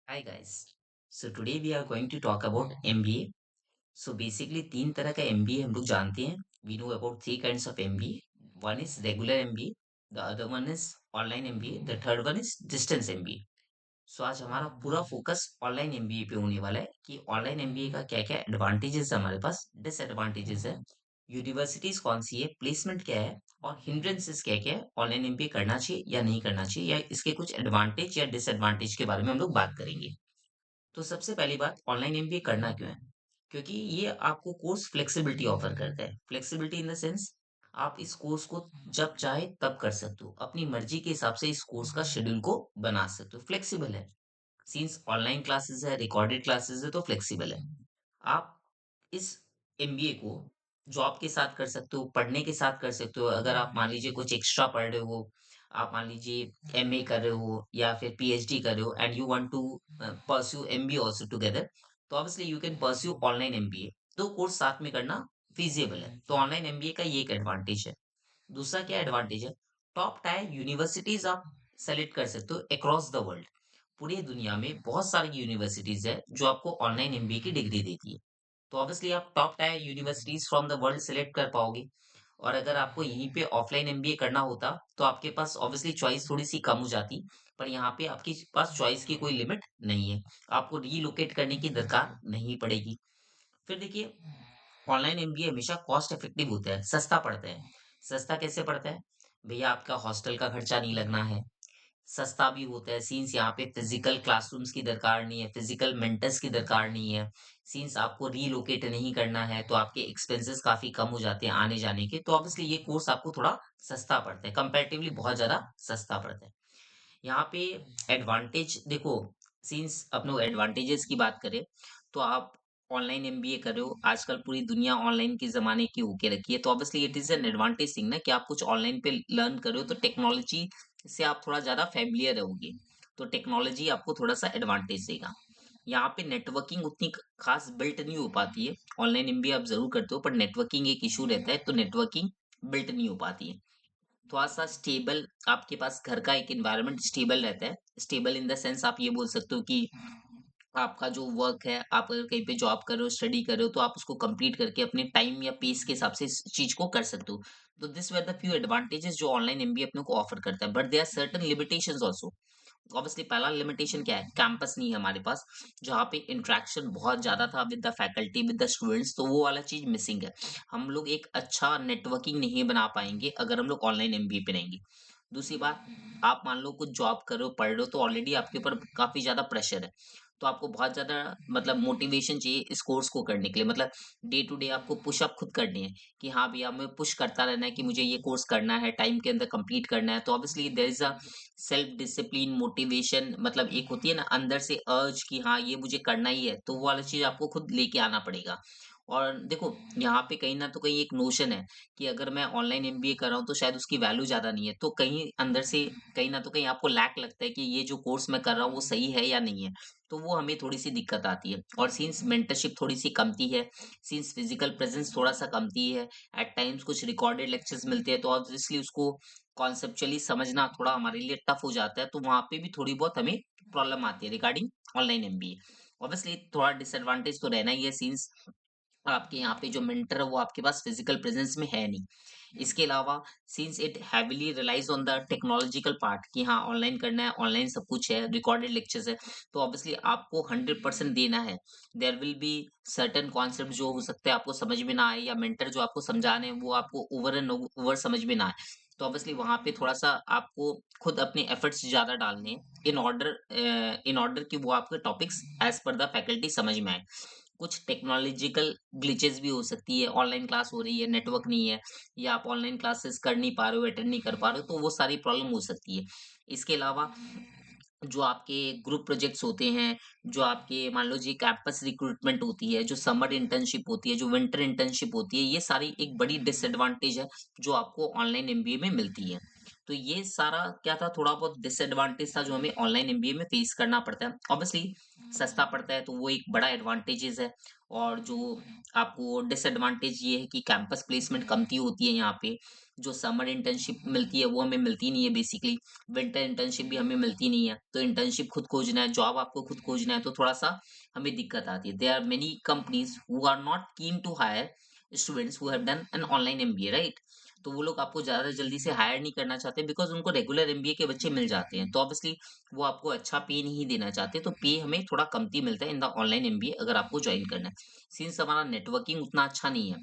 Hi guys. So today we are going to talk about MBA. So basically तीन तरह का MBA हम लोग जानते हैं. We know about three kinds of MBA. One is regular MBA, the other one is online MBA, the third one is distance MBA. सो आज हमारा पूरा फोकस ऑनलाइन एमबीए पे होने वाला है कि ऑनलाइन एमबीए का क्या क्या एडवांटेजेस है, हमारे पास डिसएडवांटेजेस है, यूनिवर्सिटीज कौन सी है, प्लेसमेंट क्या है और हिंड्रेंसेस क्या क्या है, ऑनलाइन एमबीए करना चाहिए या नहीं करना चाहिए, या इसके कुछ एडवांटेज या डिसएडवांटेज के बारे में हम लोग बात करेंगे। तो सबसे पहली बात, ऑनलाइन एमबीए करना क्यों है? क्योंकि ये आपको कोर्स फ्लेक्सिबिलिटी ऑफर करता है। फ्लेक्सिबिलिटी इन द सेंस, आप इस कोर्स को जब चाहे तब कर सकते हो, अपनी मर्जी के हिसाब से इस कोर्स का शेड्यूल को बना सकते हो, फ्लेक्सिबल है। सिंस ऑनलाइन क्लासेस है, रिकॉर्डेड क्लासेस है, तो फ्लेक्सिबल है। आप इस एमबीए को जॉब के साथ कर सकते हो, पढ़ने के साथ कर सकते हो। अगर आप मान लीजिए कुछ एक्स्ट्रा पढ़ रहे हो, आप मान लीजिए एमए कर रहे हो या फिर पीएचडी कर रहे हो and you want to pursue MBA also together, तो obviously you can pursue online MBA. दो कोर्स साथ में करना फिजिबल है, तो ऑनलाइन एमबीए का ये एक एडवांटेज है। दूसरा क्या एडवांटेज है? टॉप टायर यूनिवर्सिटीज आप सेलेक्ट कर सकते हो अक्रॉस द वर्ल्ड। पूरी दुनिया में बहुत सारी यूनिवर्सिटीज है जो आपको ऑनलाइन एमबीए की डिग्री देती है। तो ऑब्वियसली आप top tier universities from the world select कर पाओगे। और अगर आपको यहीं पे ऑफलाइन एमबीए करना होता तो आपके पास ऑब्वियसली चॉइस थोड़ी सी कम हो जाती। पर यहाँ पे आपके पास चॉइस की कोई लिमिट नहीं है, आपको रीलोकेट करने की दरकार नहीं पड़ेगी। फिर देखिए, ऑनलाइन एमबीए हमेशा कॉस्ट इफेक्टिव होता है, सस्ता पड़ता है। सस्ता कैसे पड़ता है? भैया आपका हॉस्टल का खर्चा नहीं लगना है। सस्ता भी होता है सीन्स यहाँ पे फिजिकल क्लासरूम्स की दरकार नहीं है, फिजिकल मेंटर्स की दरकार नहीं है। सीन्स आपको रीलोकेट नहीं करना है, तो आपके एक्सपेंसेस काफी कम हो जाते हैं आने जाने के। तो ऑब्वियसली ये कोर्स आपको थोड़ा सस्ता पड़ता है, कंपैरेटिवली बहुत ज्यादा सस्ता पड़ता है। यहाँ पे एडवांटेज देखो, सिंस अपने एडवांटेजेस की बात करें, तो आप ऑनलाइन एमबीए कर रहे हो, आजकल पूरी दुनिया ऑनलाइन के जमाने की होके रखी है, तो obviously it is an advantage thing ना कि आप कुछ ऑनलाइन पे लर्न कर रहे हो, तो टेक्नोलॉजी से आप थोड़ा ज्यादा फेमिलियर रहोगे। तो टेक्नोलॉजी आपको थोड़ा सा एडवांटेज देगा। यहाँ पे नेटवर्किंग उतनी खास बिल्ट नहीं हो पाती है। ऑनलाइन एमबीए आप जरूर करते हो, पर नेटवर्किंग एक इशू रहता है, तो नेटवर्किंग बिल्ट नहीं हो पाती है। थोड़ा-सा स्टेबल आपके पास घर का एक एनवायरनमेंट स्टेबल रहता है। स्टेबल इन द सेंस आप ये बोल सकते हो कि आपका जो वर्क है, आप अगर कहीं पे जॉब कर रहे हो, स्टडी कर रहे हो, तो आप उसको कंप्लीट करके अपने टाइम या पेस के हिसाब से इस चीज़ को कर सकते हो। तो this were the few advantages जो ऑनलाइन एमबीए अपने को ऑफर करता है, but there are certain limitations also. Obviously पहला लिमिटेशन क्या है? कैंपस नहीं है हमारे पास, जहाँ पे इंटरेक्शन बहुत ज्यादा था with the faculty, with the students, तो वो वाला चीज मिसिंग है। हम लोग एक अच्छा नेटवर्किंग नहीं बना पाएंगे अगर हम लोग ऑनलाइन एमबीए पे रहेंगे। दूसरी बात, आप मान लो कुछ जॉब कर रहे हो, पढ़ रहे हो, तो ऑलरेडी आपके ऊपर काफी ज्यादा प्रेशर है। तो आपको बहुत ज्यादा मतलब मोटिवेशन चाहिए इस कोर्स को करने के लिए, मतलब डे टू डे आपको पुशअप खुद करनी है कि हाँ भैया हमें पुश करता रहना है कि मुझे ये कोर्स करना है, टाइम के अंदर कंप्लीट करना है। तो obviously there is a self discipline, motivation, मतलब एक होती है ना अंदर से अर्ज कि हाँ ये मुझे करना ही है, तो वो वाला चीज आपको खुद लेके आना पड़ेगा। और देखो, यहाँ पे कहीं ना तो कहीं एक नोशन है कि अगर मैं ऑनलाइन एमबीए कर रहा हूँ तो शायद उसकी वैल्यू ज्यादा नहीं है, तो कहीं अंदर से कहीं ना तो कहीं आपको लैक लगता है कि ये जो कोर्स मैं कर रहा हूँ वो सही है या नहीं है। तो वो हमें थोड़ी सी दिक्कत आती है। और सिंस मेंटरशिप थोड़ी सी कमती है, सिंस फिजिकल प्रेजेंस थोड़ा सा कमती है, एट टाइम्स कुछ रिकॉर्डेड लेक्चर्स मिलते हैं, तो ऑब्वियसली उसको कॉन्सेप्चुअली समझना थोड़ा हमारे लिए टफ हो जाता है, तो वहां पे भी थोड़ी बहुत हमें प्रॉब्लम आती है रिगार्डिंग ऑनलाइन एमबीए। ऑब्वियसली थोड़ा डिसएडवांटेज तो रहना ही है, सिंस आपके यहाँ पे जो मेंटर है वो आपके पास फिजिकल प्रेजेंस में है नहीं। इसके अलावा since it heavily relies on the technological part कि हाँ ऑनलाइन करना है, ऑनलाइन सब कुछ है, रिकॉर्डेड लेक्चर्स है, तो ऑब्वियसली आपको 100% देना है। There will be certain concept जो हो सकते हैं आपको समझ में ना आए, या मेंटर जो आपको समझा रहे हैं वो आपको ओवर एंड ओवर समझ में ना आए। तो ऑब्वियसली वहां पे थोड़ा सा आपको खुद अपने एफर्ट्स ज्यादा डालने हैं इन ऑर्डर कि वो आपके topics as per the faculty समझ में आए। कुछ टेक्नोलॉजिकल ग्लिचेस भी हो सकती है, ऑनलाइन क्लास हो रही है, नेटवर्क नहीं है, या आप ऑनलाइन क्लासेस कर नहीं पा रहे हो, अटेंड नहीं कर पा रहे हो, तो वो सारी प्रॉब्लम हो सकती है। इसके अलावा जो आपके ग्रुप प्रोजेक्ट्स होते हैं, जो आपके मान लो जी कैंपस रिक्रूटमेंट होती है, जो समर इंटर्नशिप होती है, जो विंटर इंटर्नशिप होती है, ये सारी एक बड़ी डिसएडवांटेज है जो आपको ऑनलाइन एमबीए में मिलती है। तो ये सारा क्या था, थोड़ा बहुत डिसएडवांटेज था जो हमें ऑनलाइन एमबीए में फेस करना पड़ता है। ऑब्वियसली सस्ता पड़ता है तो वो एक बड़ा एडवांटेजेस है। और जो आपको डिसएडवांटेज ये है कि कैंपस प्लेसमेंट कमती होती है यहाँ पे। जो समर इंटर्नशिप मिलती है वो हमें मिलती नहीं है बेसिकली। विंटर इंटर्नशिप भी हमें मिलती नहीं है। तो इंटर्नशिप खुद खोजना है, जॉब आपको खुद खोजना है, तो थोड़ा-सा हमें दिक्कत आती है। There are many companies who are not keen to hire students who have done an online MBA, right? तो वो लोग आपको ज़्यादा जल्दी से हायर नहीं करना चाहते बिकॉज़ उनको रेगुलर एमबीए के बच्चे मिल जाते हैं। तो ऑब्वियसली वो आपको अच्छा पे नहीं देना चाहते, तो पे हमें थोड़ा कमती मिलता है इन द ऑनलाइन एमबीए अगर आपको जॉइन करना है। सिंस हमारा नेटवर्किंग उतना अच्छा नहीं है,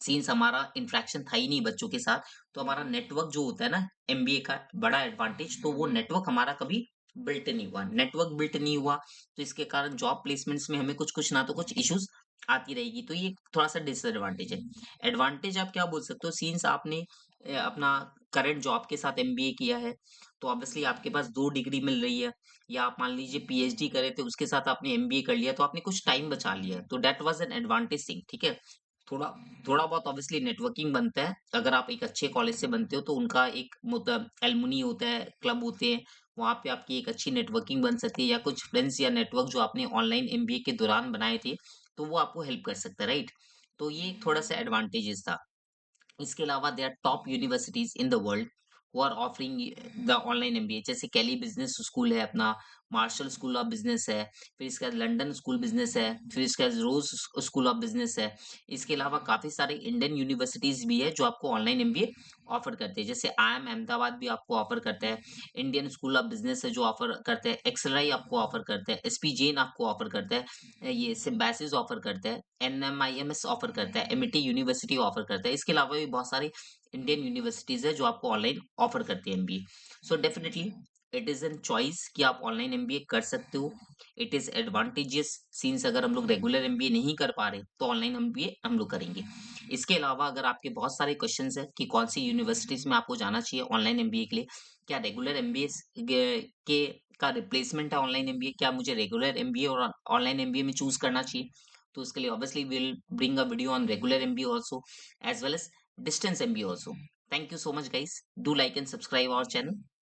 सिंस हमारा इंटरेक्शन था ही नहीं बच्चों के साथ, तो हमारा नेटवर्क जो होता है ना एमबीए का बड़ा एडवांटेज, तो वो नेटवर्क हमारा कभी बिल्ट नहीं हुआ। नेटवर्क बिल्ट नहीं हुआ, तो इसके कारण जॉब प्लेसमेंट्स में हमें कुछ-कुछ ना तो कुछ इश्यूज आती रहेगी। तो ये थोड़ा-सा डिसएडवांटेज है। एडवांटेज आप क्या बोल सकते हो, सिंस आपने अपना करंट जॉब के साथ एमबीए किया है, तो ऑब्वियसली आपके पास 2 डिग्री मिल रही है, या आप मान लीजिए पीएचडी करे थे उसके साथ आपने एमबीए कर लिया, तो आपने कुछ टाइम बचा लिया है। तो that was an advantage thing, ठीक है? थोड़ा थोड़ा बहुत ऑब्वियसली नेटवर्किंग बनता है। अगर आप एक अच्छे कॉलेज से बनते हो तो उनका एक मतलब एलुमनी होता है, क्लब होते हैं, वहाँ पे आपकी एक अच्छी नेटवर्किंग बन सकती है, या कुछ फ्रेंड्स या नेटवर्क जो आपने ऑनलाइन एमबीए के दौरान बनाए थे, तो वो आपको हेल्प कर सकता है, राइट? तो ये थोड़ा-सा एडवांटेजेस था। इसके अलावा there are top universities in the world who are offering the online MBA, जैसे कैली बिजनेस स्कूल है अपना, मार्शल स्कूल ऑफ बिजनेस है, फिर इसके बाद लंदन स्कूल बिजनेस है, फिर इसके बाद रोज स्कूल ऑफ बिजनेस है। इसके अलावा काफी सारे इंडियन यूनिवर्सिटीज भी है जो आपको ऑनलाइन एमबीए ऑफर करते हैं, जैसे आईएम अहमदाबाद भी आपको ऑफर करता है, इंडियन स्कूल ऑफ बिजनेस है जो ऑफर करते हैं, एक्सएलआई आपको ऑफर करता है, एसपी जैन आपको ऑफर करता है, ये सिम्बासिस ऑफर करता है, एनएमआईएमएस ऑफर करता है, एमिटी यूनिवर्सिटी ऑफर करता है। इसके अलावा भी बहुत सारी इंडियन यूनिवर्सिटीज है जो आपको ऑनलाइन ऑफर करती है MBA. So definitely it is an choice कि आप ऑनलाइन एमबीए कर सकते हो। इट इज एडवांटेजियस सीन्स अगर हम लोग रेगुलर एमबीए नहीं कर पा रहे तो ऑनलाइन एमबीए हम लोग करेंगे। इसके अलावा अगर आपके बहुत सारे क्वेश्चंस है कि कौन सी यूनिवर्सिटीज में आपको जाना चाहिए ऑनलाइन एमबीए के लिए, क्या रेगुलर एमबीए के का रिप्लेसमेंट है ऑनलाइन एमबीए, क्या मुझे रेगुलर एमबीए और ऑनलाइन एमबीए में चूज करना चाहिए, तो उसके लिए obviously will bring a video on regular MBA also as well as distance MBA also. Thank you so much guys. Do like and subscribe our channel.